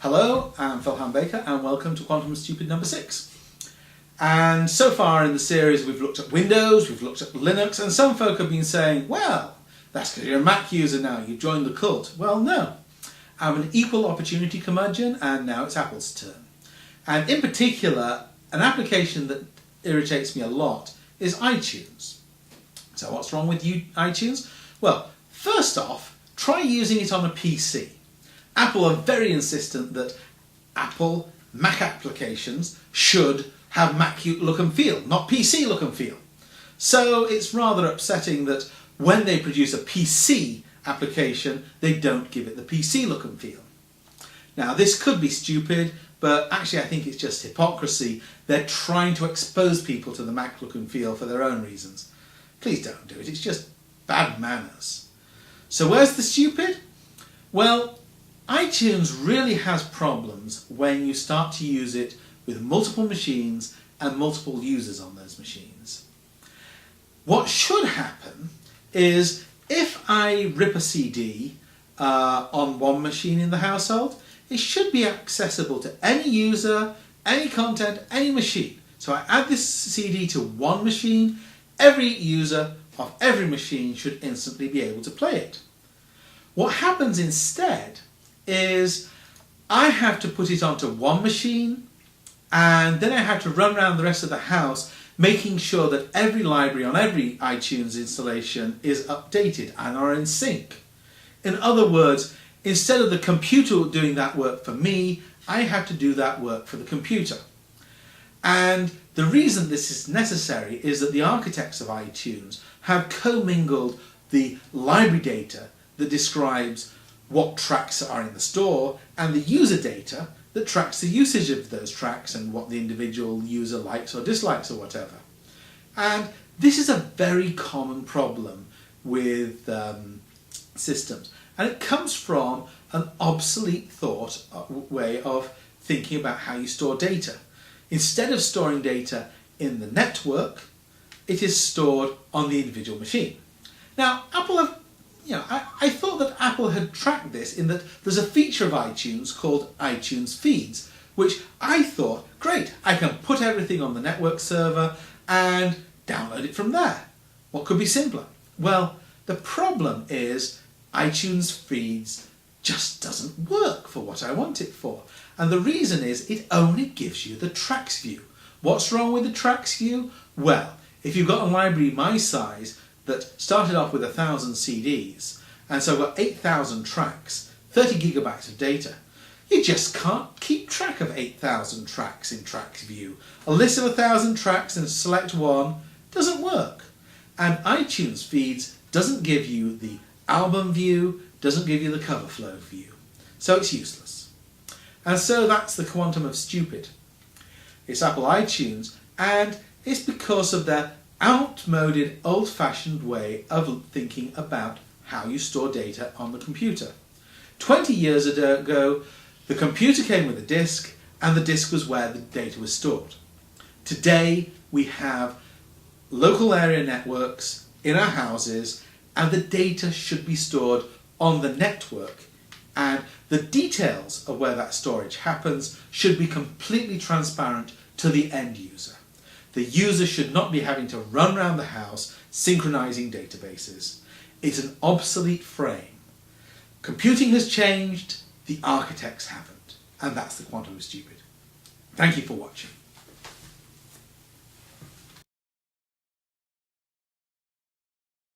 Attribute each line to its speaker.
Speaker 1: Hello, I'm Hallam-Baker and welcome to Quantum Stupid number 6. And so far in the series we've looked at Windows, we've looked at Linux, and some folk have been saying, well, that's because you're a Mac user now, you've joined the cult. Well, no. I'm an equal opportunity curmudgeon and now it's Apple's turn. And in particular, an application that irritates me a lot is iTunes. So what's wrong with iTunes? Well, first off, try using it on a PC. Apple are very insistent that Apple Mac applications should have Mac look and feel, not PC look and feel. So it's rather upsetting that when they produce a PC application, they don't give it the PC look and feel. Now this could be stupid, but actually I think it's just hypocrisy. They're trying to expose people to the Mac look and feel for their own reasons. Please don't do it, it's just bad manners. So where's the stupid? Well, iTunes really has problems when you start to use it with multiple machines and multiple users on those machines. What should happen is if I rip a CD on one machine in the household, it should be accessible to any user, any content, any machine. So I add this CD to one machine, every user of every machine should instantly be able to play it. What happens instead is I have to put it onto one machine and then I have to run around the rest of the house making sure that every library on every iTunes installation is updated and are in sync. In other words, instead of the computer doing that work for me, I have to do that work for the computer. And the reason this is necessary is that the architects of iTunes have commingled the library data that describes what tracks are in the store and the user data that tracks the usage of those tracks and what the individual user likes or dislikes or whatever. And this is a very common problem with systems, and it comes from an obsolete way of thinking about how you store data. Instead of storing data in the network, it is stored on the individual machine. Now, Apple have I thought that Apple had tracked this in that there's a feature of iTunes called iTunes Feeds, which I thought, great, I can put everything on the network server and download it from there. What could be simpler? Well, the problem is iTunes Feeds just doesn't work for what I want it for. And the reason is it only gives you the tracks view. What's wrong with the tracks view? Well, if you've got a library my size that started off with 1,000 CDs, and so I've got 8,000 tracks, 30 gigabytes of data. You just can't keep track of 8,000 tracks in Tracks View. A list of 1,000 tracks and select one doesn't work. And iTunes Feeds doesn't give you the album view, doesn't give you the cover flow view. So it's useless. And so that's the quantum of stupid. It's Apple iTunes, and it's because of their outmoded, old-fashioned way of thinking about how you store data on the computer. 20 years ago, the computer came with a disk, and the disk was where the data was stored. Today, we have local area networks in our houses, and the data should be stored on the network, and the details of where that storage happens should be completely transparent to the end user. The user should not be having to run around the house synchronizing databases. It's an obsolete frame. Computing has changed, the architects haven't. And that's the quantum of stupid. Thank you for watching.